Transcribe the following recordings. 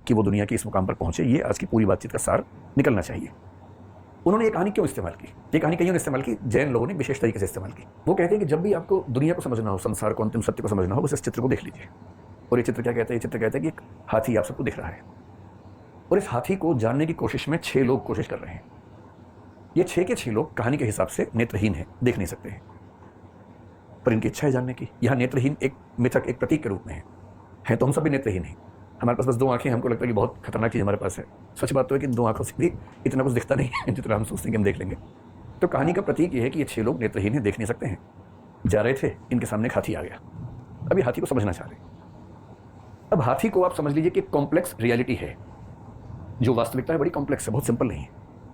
कि वो दुनिया के इस मुकाम पर पहुंचे, ये आज की पूरी बातचीत का सार निकलना चाहिए। उन्होंने ये कहानी क्यों इस्तेमाल की? ये कहानी कईयों ने इस्तेमाल की, जैन लोगों ने विशेष तरीके से इस्तेमाल की। वो कहते हैं कि जब भी आपको दुनिया को समझना हो, संसार को, अंतिम सत्य को समझना हो, बस इस चित्र को देख लीजिए। और ये चित्र क्या कहता है? ये चित्र कहता है कि एक हाथी आप सबको दिख रहा है, और इस हाथी को जानने की कोशिश में 6 लोग कोशिश कर रहे हैं। ये 6 के 6 लोग कहानी के हिसाब से नेत्रहीन है, देख नहीं सकते हैं, पर इनकी इच्छा है जानने की। यहाँ नेत्रहीन एक मिथक, एक प्रतीक के रूप में है तो हम सब भी नेत्रहीन हैं। हमारे पास बस 2 आंखें, हमको लगता है कि बहुत खतरनाक चीज़ हमारे पास है। सच बात तो है कि 2 आंखों से भी इतना कुछ दिखता नहीं है जितना हम सोचते हैं कि हम देख लेंगे। तो कहानी का प्रतीक ये है कि ये 6 लोग नेत्रहीन हैं, देख नहीं सकते हैं। जा रहे थे, इनके सामने एक हाथी आ गया। अभी हाथी को समझना चाह रहे। अब हाथी को आप समझ लीजिए कि कॉम्प्लेक्स रियलिटी है, जो वास्तविकता है बड़ी कॉम्प्लेक्स है, बहुत सिंपल नहीं है।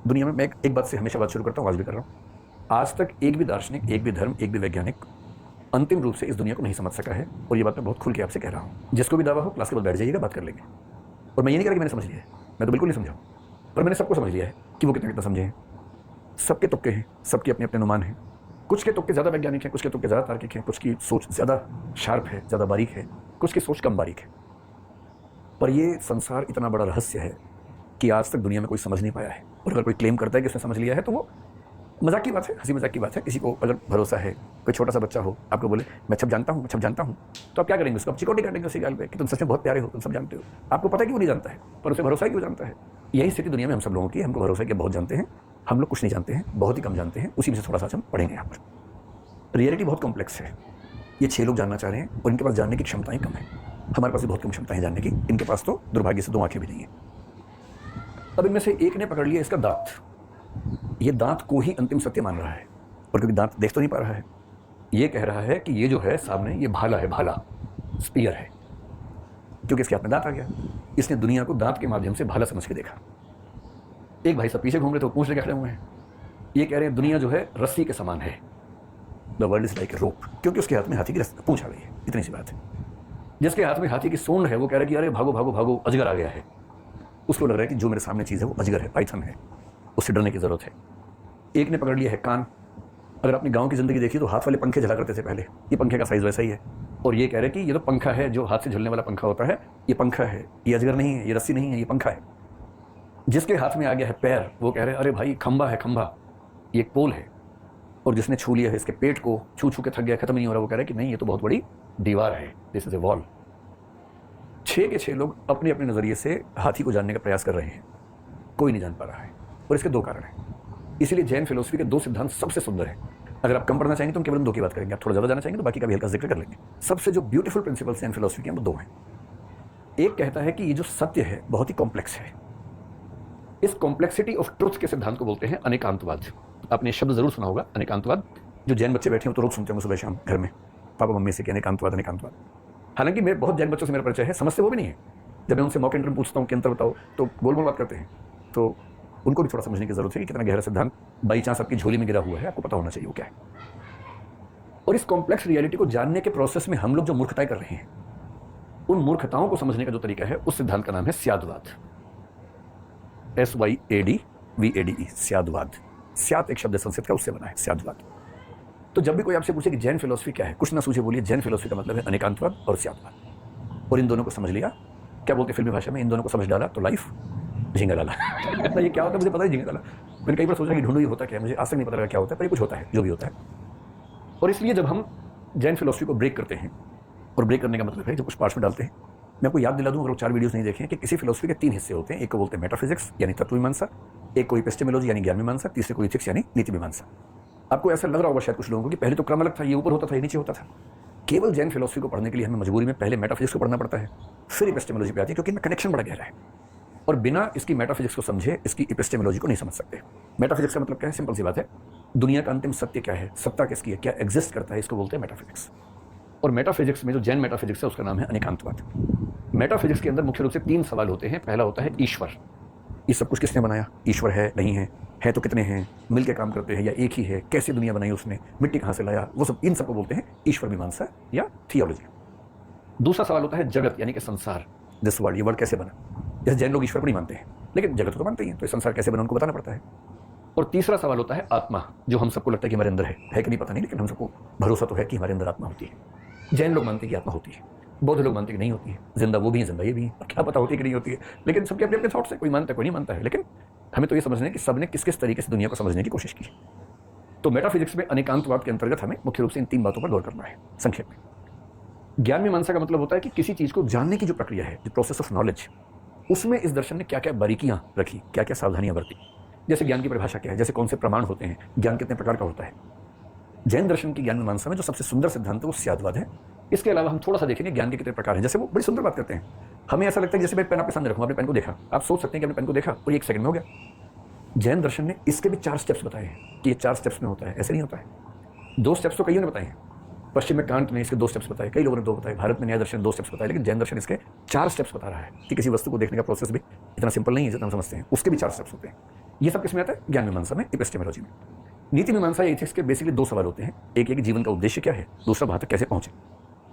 दुनिया में मैं एक बात से हमेशा बात शुरू करता हूँ, आज भी कर रहा हूँ। आज तक एक भी दार्शनिक, एक भी धर्म, एक भी वैज्ञानिक अंतिम रूप से इस दुनिया को नहीं समझ सका है। और ये बात मैं बहुत खुल के आपसे कह रहा हूँ। जिसको भी दावा हो, क्लास के बाद बैठ जाइएगा, बात कर लेंगे। और मैं ये नहीं कह रहा कि मैंने समझ लिया है, मैं तो बिल्कुल नहीं समझा, पर मैंने सबको समझ लिया है कि वो कितना कितना समझे हैं। सबके तुक्के हैं, सबके अपने अपने अनुमान हैं। कुछ के तुक्के ज़्यादा वैज्ञानिक हैं, कुछ के तुक्के ज़्यादा तार्किक हैं, कुछ की सोच ज़्यादा शार्प है, ज़्यादा बारीक है, कुछ की सोच कम बारीक है। पर ये संसार इतना बड़ा रहस्य है कि आज तक दुनिया में कोई समझ नहीं पाया है। और अगर कोई क्लेम करता है कि उसने समझ लिया है तो वो मजाक की बात है, हंसी मजाक की बात है। किसी को अगर भरोसा है, कोई छोटा सा बच्चा हो, आपको बोले मैं सब जानता हूँ, मैं सब जानता हूँ, तो आप क्या करेंगे? उसको आप चिकोटी काटेंगे उसी गाल पे कि तुम सच में बहुत प्यारे हो, तुम सब जानते हो। आपको पता है कि वो नहीं जानता है, पर उसे भरोसा है कि वो जानता है। यही स्थिति दुनिया में हम सब लोगों की। हमको भरोसा है कि बहुत जानते हैं, हम लोग कुछ नहीं जानते हैं, बहुत ही कम जानते हैं। उसी में से थोड़ा सा हम पढ़ेंगे यहाँ पर। रियलिटी बहुत कॉम्प्लेक्स है। ये 6 लोग जानना चाह रहे हैं और इनके पास जानने की क्षमताएं कम है। हमारे पास भी बहुत कम क्षमता है जानने की, इनके पास तो दुर्भाग्य से 2 आंखें भी नहीं है। अब इनमें से एक ने पकड़ लिया इसका दांत। ये दांत को ही अंतिम सत्य मान रहा है, और क्योंकि दांत देख तो नहीं पा रहा है, ये कह रहा है कि ये जो है सामने, ये भाला है, भाला स्पीयर है, क्योंकि इसके हाथ में दांत आ गया। इसने दुनिया को दांत के माध्यम से भाला समझ के देखा। एक भाई सब पीछे घूम रहे थे, पूछ लेके खड़े हुए हैं। ये कह रहे हैं दुनिया जो है रस्सी के समान है, the world is like a rope, क्योंकि उसके हाथ में हाथी की पूंछ आ गई है। इतनी सी बात है। जिसके हाथ में हाथी की सूंड है वो कह रहा है कि अरे भागो भागो भागो, अजगर आ गया है। उसको लग रहा है कि जो मेरे सामने चीज़ है वो अजगर है, पाइथन है, उससे डरने की जरूरत है। एक ने पकड़ लिया है कान। अगर आपने गांव की जिंदगी देखी तो हाथ वाले पंखे झला करते थे पहले, ये पंखे का साइज वैसा ही है। और ये कह रहे हैं कि ये तो पंखा है, जो हाथ से झुलने वाला पंखा होता है, ये पंखा है, ये अजगर नहीं है, ये रस्सी नहीं है, ये पंखा है। जिसके हाथ में आ गया है पैर, वो कह रहे हैं अरे भाई खंबा है, खंबा, ये एक पोल है। और जिसने छू लिया है इसके पेट को, छू छू के थक गया, खत्म नहीं हो रहा, वो कह रहा है कि नहीं ये तो बहुत बड़ी दीवार है, दिस इज ए वॉल। 6 के 6 लोग अपने अपने नजरिए से हाथी को जानने का प्रयास कर रहे हैं, कोई नहीं जान पा रहा है। और इसके 2 कारण हैं। इसलिए जैन फिलोसफी के 2 सिद्धांत सबसे सुंदर है। अगर आप कम पढ़ना चाहेंगे तो हम केवल 2 की बात करेंगे, आप थोड़ा ज़्यादा जाना चाहेंगे तो बाकी का भी हल्का जिक्र कर लेंगे। सबसे जो ब्यूटीफुल प्रिंसिपल्स जैन फिलोसफी के हैं वो 2 हैं। एक कहता है कि ये जो सत्य है बहुत ही कॉम्प्लेक्स है। इस कॉम्प्लेक्सिटी ऑफ ट्रुथ के सिद्धांत को बोलते हैं अनेकांतवाद। आपने ये शब्द जरूर सुना होगा, अनेकांतवाद। जो जैन बच्चे बैठे हो तो रोज सुनते हैं सुबह शाम घर में पापा मम्मी से कि अनेकांतवाद, अनेकांतवाद। हालांकि मेरे बहुत जैन बच्चों से मेरा परिचय है, समझते वो भी नहीं है। जब मैं उनसे मौके इंटर पूछता हूँ कि अंतर बताओ तो गोल गोल बात करते हैं। तो उनको भी थोड़ा समझने की जरूरत है कि कितना गहरा सिद्धांत बाई चांस आपकी झोली में गिरा हुआ है, आपको पता होना चाहिए वो क्या है। और इस कॉम्प्लेक्स रियलिटी को जानने के प्रोसेस में हम लोग जो मूर्खताएं कर रहे हैं, उन मूर्खताओं को समझने का जो तरीका है, उस सिद्धांत का नाम है स्यादवाद। SYADVADE, स्यादवाद। स्यात एक शब्द संस्कृत का, उससे बना है स्यादवाद। तो जब भी कोई आपसे पूछे कि जैन फिलोसफी क्या है, कुछ ना सूझे बोलिए जैन फिलोसफी का मतलब है अनेकांतवाद और स्यादवाद। और इन दोनों को समझ लिया, क्या बोलते फिल्मी भाषा में, इन दोनों को समझ डाला तो लाइफ झींगा डाला। ये क्या होता है मुझे पता है, झींगा डाला। मैंने कई बार सोचा कि ढूंढू ये होता क्या है, मुझे आज तक नहीं पता लगा क्या होता है, पर ये कुछ होता है, जो भी होता है। और इसलिए जब हम जैन फिलोसफी को ब्रेक करते हैं, और ब्रेक करने का मतलब है जब कुछ पार्ट्स में डालते हैं, मैं आपको याद दिला दूं, अगर 4 वीडियोस नहीं देखे कि किसी फिलोसफी के 3 हिस्से होते हैं। एक को बोलते हैं मेटाफिजिक्स यानी तत्व मीमांसा, एक को एपिस्टेमोलॉजी यानी ज्ञान मीमांसा, तीसरे को इथिक्स यानी नीति मीमांसा। आपको ऐसा लग रहा होगा शायद कुछ लोगों को कि पहले तो क्रम अलग था, ये ऊपर होता था, ये नीचे होता था। केवल जैन फिलोसफी को पढ़ने के लिए हमें मजबूरी में पहले मेटाफिजिक्स को पढ़ना पड़ता है, फिर एपिस्टेमोलॉजी पे आती है, क्योंकि इनमें कनेक्शन बड़ा गहरा है। और बिना इसकी मेटाफिजिक्स को समझे इसकी एपिस्टेमोलॉजी को नहीं समझ सकते। मेटाफिजिक्स का मतलब क्या है? सिंपल सी बात है, दुनिया का अंतिम सत्य क्या है, सत्ता किसकी है, क्या एग्जिस्ट करता है, इसको बोलते हैं मेटाफिजिक्स। और मेटाफिजिक्स में जो जैन मेटाफिजिक्स है उसका नाम है अनेकांतवाद। मेटाफिजिक्स के अंदर मुख्य रूप से 3 सवाल होते हैं। पहला होता है ईश्वर, ये सब कुछ किसने बनाया, ईश्वर है नहीं है तो कितने हैं, मिलके काम करते हैं या एक ही है, कैसे दुनिया बनाई उसने, मिट्टी कहाँ से लाया, वो सब, इन सबको बोलते हैं ईश्वर मीमांसा या थियोलॉजी। दूसरा सवाल होता है जगत यानी कि संसार, दिस वर्ल्ड, ये वर्ल्ड कैसे बना। जैसे जैन लोग ईश्वर को नहीं मानते हैं लेकिन जगत को मानते हैं, तो ये संसार कैसे बना उनको बताना पड़ता है। और तीसरा सवाल होता है आत्मा, जो हम सबको लगता है कि हमारे अंदर है कि नहीं पता नहीं, लेकिन हम सबको भरोसा तो है कि हमारे अंदर आत्मा होती है। जैन लोग मानते हैं कि आत्मा होती है। बौद्ध लोग मानते हैं कि नहीं होती है, जिंदा वो भी है, जिंदा ये भी है, और क्या पता होती है कि नहीं होती है, लेकिन सबके अपने अपने थॉट्स है, कोई मानता है कोई नहीं मानता है, लेकिन हमें तो ये समझना है कि सबने किस किस तरीके से दुनिया को समझने की कोशिश की। तो मेटाफिजिक्स में अनेकांतवाद के अंतर्गत हमें मुख्य रूप से इन 3 बातों पर गौर करना है संक्षेप में। ज्ञान मीमांसा का मतलब होता है कि किसी चीज को जानने की जो प्रक्रिया है, जो प्रोसेस ऑफ नॉलेज, उसमें इस दर्शन ने क्या क्या बारीकियां रखी, क्या क्या सावधानियां बरती। जैसे ज्ञान की परिभाषा क्या है, जैसे कौन से प्रमाण होते हैं, ज्ञान कितने प्रकार का होता है। जैन दर्शन की ज्ञान मीमांसा में जो सबसे सुंदर सिद्धांत है वो स्यादवाद है। इसके अलावा हम थोड़ा सा देखेंगे ज्ञान के कितने प्रकार हैं। जैसे वो बड़ी सुंदर बात करते हैं, हमें ऐसा लगता है जैसे मैं पेन आपके सामने रखूं, आपने पेन को देखा, आप सोच सकते हैं कि आपने पेन को देखा और 1 सेकंड में हो गया। जैन दर्शन ने इसके भी 4 स्टेप्स बताए हैं कि ये 4 स्टेप्स में होता है, ऐसे नहीं होता है। 2 स्टेप्स तो कईयों ने बताए हैं, पश्चिम में कांट ने इसके 2 स्टेप्स बताए, कई लोगों ने 2 बताए, भारत में न्याय दर्शन ने 2 स्टेप्स बताए, लेकिन जैन दर्शन इसके 4 स्टेप्स बता रहा है कि किसी वस्तु को देखने का प्रोसेस भी इतना सिंपल नहीं है जितना हम समझते हैं, उसके भी 4 स्टेप्स होते हैं। ये सब किसमें आता है? ज्ञान मीमांसा में, एपिस्टेमोलॉजी में। नीति मीमांसा एथिक्स के बेसिकली 2 सवाल होते हैं, एक ये कि जीवन का उद्देश्य क्या है, दूसरा वहां तक कैसे पहुंचे।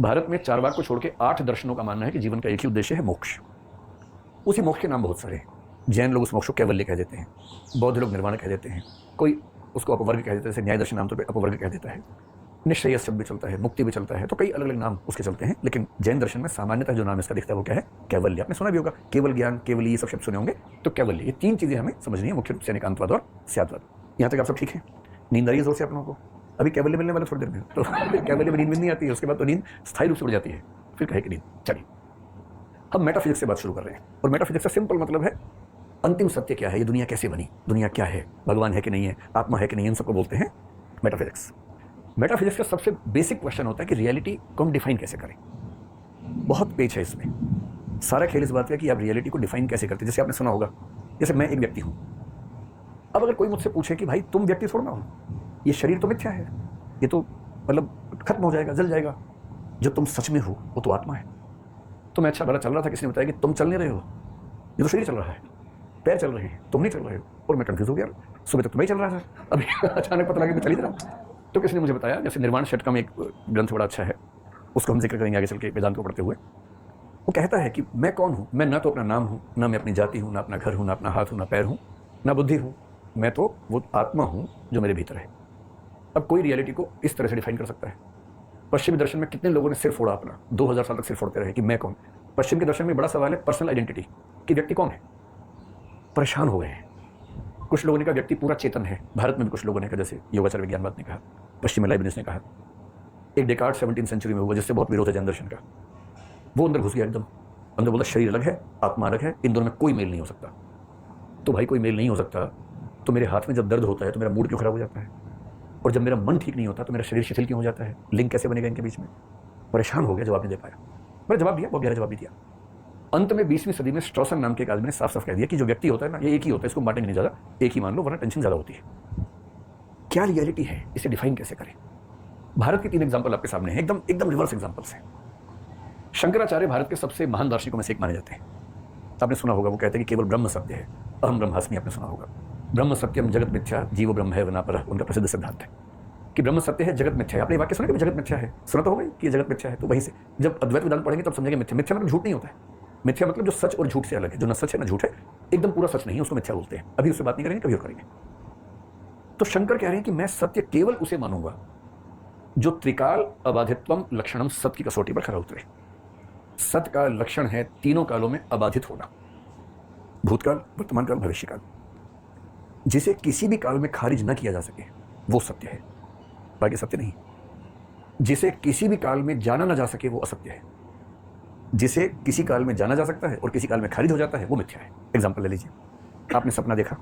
भारत में चारवाक को छोड़ के 8 दर्शनों का मानना है कि जीवन का एक ही उद्देश्य है, मोक्ष। उसी मोक्ष के नाम बहुत सारे हैं। जैन लोग उस मोक्ष को कैवल्य कह देते हैं, बौद्ध लोग निर्वाण कह देते हैं, कोई उसको अपवर्ग कह देते हैं, जैसे न्याय दर्शन आमतौर पर अपवर्ग कह देता है, निश्चयस शब्द भी चलता है, मुक्ति भी चलता है, तो कई अलग अलग नाम उसके चलते हैं, लेकिन जैन दर्शन में सामान्यतः जो नाम इसका दिखता है वो क्या है? कैवल्य। आपने सुना भी होगा, केवल ज्ञान, केवल ये सब शब्द सुने होंगे, तो कैवल्य। ये 3 चीजें हमें समझनी है मुख्य रूप से, एकांतवाद और स्यादवाद। यहाँ तक आप सब ठीक है? नींद आ रही है जोर से आप लोगों को? अभी कैवल्य मिलने वाला थोड़ी देर में, तो कैवल्य में नींद नहीं आती है, उसके बाद तो नींद स्थायी रूप से उड़ जाती है, फिर कहे कि नींद। चलिए हम मेटाफिजिक्स से बात शुरू कर रहे हैं, और मेटाफिजिक्स का सिंपल मतलब है अंतिम सत्य क्या है, ये दुनिया कैसे बनी, दुनिया क्या है, भगवान है कि नहीं है, आत्मा है कि नहीं है, इन सबको बोलते हैं मेटाफिजिक्स। मेटाफिजिक्स का सबसे बेसिक क्वेश्चन होता है कि रियलिटी को हम डिफाइन कैसे करें। बहुत पेच है इसमें, सारा खेल इस बात का कि आप रियलिटी को डिफाइन कैसे करते हैं। जैसे आपने सुना होगा, जैसे मैं एक व्यक्ति हूं, अब अगर कोई मुझसे पूछे कि भाई तुम व्यक्ति थोड़ा ना हो, ये शरीर तो मिथ्या है, ये तो मतलब खत्म हो जाएगा, जल जाएगा, जो तुम सच में हो वो तो आत्मा है। तो मैं अच्छा भला चल रहा था, किसी ने बताया कि तुम चल नहीं रहे हो, ये तो शरीर चल रहा है, पैर चल रहे हैं, तुम नहीं चल रहे हो। और मैं कंफ्यूज हो गया, सुबह तक तुम्हें चल रहा था, अभी अचानक पता लगा मैं चल ही रहा। तो किसी ने मुझे बताया, जैसे निर्वाण षटकम एक ग्रंथ बड़ा अच्छा है, उसको हम जिक्र करेंगे आगे चल के वेदांत को पढ़ते हुए। वो कहता है कि मैं कौन हूँ, मैं ना तो अपना नाम हूँ, ना मैं अपनी जाति हूँ, ना अपना घर हूँ, ना अपना हाथ हूँ, ना पैर हूँ, ना बुद्धि हूँ, मैं तो वो आत्मा हूँ जो मेरे भीतर है। अब कोई रियलिटी को इस तरह से डिफाइन कर सकता है? पश्चिमी दर्शन में कितने लोगों ने सिर फोड़ा अपना, 2000 साल तक सिर फोड़ते रहे कि मैं कौन। पश्चिम के दर्शन में बड़ा सवाल है पर्सनल आइडेंटिटी, कि व्यक्ति कौन है। परेशान हो गए हैं। कुछ लोगों ने कहा व्यक्ति पूरा चेतन है, भारत में भी कुछ लोगों ने कहा, जैसे योगाचार्य विज्ञानवाद ने कहा, पश्चिम में लाइबनिस ने कहा, एक डेकार्ट 17वीं सेंचुरी में हुआ जिससे बहुत विरोध है जैन दर्शन का, वो अंदर घुस गया एकदम, अंदर बोला शरीर अलग है, आत्मा अलग है, इन दोनों में कोई मेल नहीं हो सकता। तो भाई कोई मेल नहीं हो सकता तो मेरे हाथ में जब दर्द होता है तो मेरा मूड क्यों खराब हो जाता है, और जब मेरा मन ठीक नहीं होता तो मेरा शरीर शिथिल क्यों हो जाता है, लिंक कैसे बनेगा इनके बीच में। परेशान हो गया, जवाब नहीं दे पाया। मैंने जवाब दिया, बहुत गहरा जवाब भी दिया। अंत में 20वीं सदी में स्ट्रॉसन नाम के एक आदमी ने साफ साफ कह दिया कि जो व्यक्ति होता है ना, ये एक ही होता है, इसको बांटेंगे नहीं ज़्यादा, एक ही मान लो, वरना टेंशन ज़्यादा होती है। क्या रियलिटी है, इसे डिफाइन कैसे करें। भारत के 3 एग्जाम्पल आपके सामने हैं, एकदम एकदम रिवर्स एग्जाम्पल्स हैं। शंकराचार्य भारत के सबसे महान दार्शनिकों में से एक माने जाते हैं। आपने सुना होगा, वो कहते हैं कि केवल ब्रह्म सत्य है, अहम ब्रह्मास्मि, आपने सुना होगा। ब्रह्म सत्यम जगत मिथ्या, जीव ब्रह्म है वना परः, उनका प्रसिद्ध सिद्धांत है कि ब्रह्म सत्य है, जगत मिथ्या है। आपने वाक्य सुना कि जगत मिथ्या है, सुना तो होगा कि ये जगत मिथ्या है। तो वहीं से जब अद्वैत वेदांत पढ़ेंगे तब समझेंगे मिथ्या। मिथ्या मतलब झूठ नहीं होता है, मिथ्या मतलब जो सच और झूठ से अलग है, जो न सच है न झूठ है, एकदम पूरा सच नहीं है, उसको मिथ्या बोलते हैं। अभी उससे बात नहीं करेंगे, कभी और करेंगे। तो शंकर कह रहे हैं कि मैं सत्य केवल उसे मानूंगा जो त्रिकाल अबाधित्वम लक्षणम, सत्य की कसौटी पर खरा उतरे। सत्य का लक्षण है तीनों कालों में अबाधित होना, भूतकाल, वर्तमान काल, भविष्य काल। जिसे किसी भी काल में खारिज न किया जा सके वो सत्य है, बाकी सत्य नहीं। जिसे किसी भी काल में जाना न जा सके वो असत्य है। जिसे किसी काल में जाना जा सकता है और किसी काल में खारिज हो जाता है वो मिथ्या है। एग्जाम्पल ले लीजिए, आपने सपना देखा,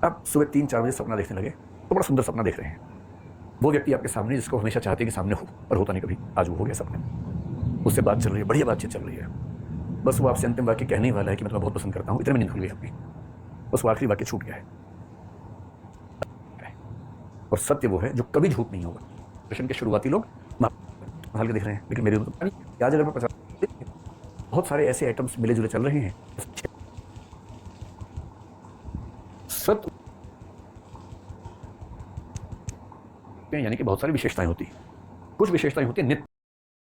आप सुबह 3-4 बजे सपना देखने लगे, तो बड़ा सुंदर सपना देख रहे हैं। वो व्यक्ति आपके सामने जिसको हमेशा चाहते हैं कि सामने हो, पर होता नहीं कभी, आज वो हो गया सपने में, उससे बात चल रही है, बढ़िया बातचीत चल रही है, बस वो आपसे अंतिम वाक्य कहने ही वाला है कि मैं तुम्हें बहुत पसंद करता हूँ, इतने में नींद खुल गई आपकी, बस वो आखिरी वाक्य छूट गया है। और सत्य वो है जो कभी झूठ नहीं होगा। कृष्ण के शुरुआती लोग हाल के दिख रहे हैं, लेकिन मेरे आज अगर मैं 50 बहुत सारे ऐसे आइटम्स मिले जुले चल रहे हैं, सत्य यानी कि बहुत सारी विशेषताएं होती हैं। कुछ विशेषताएं होती हैं नित्य,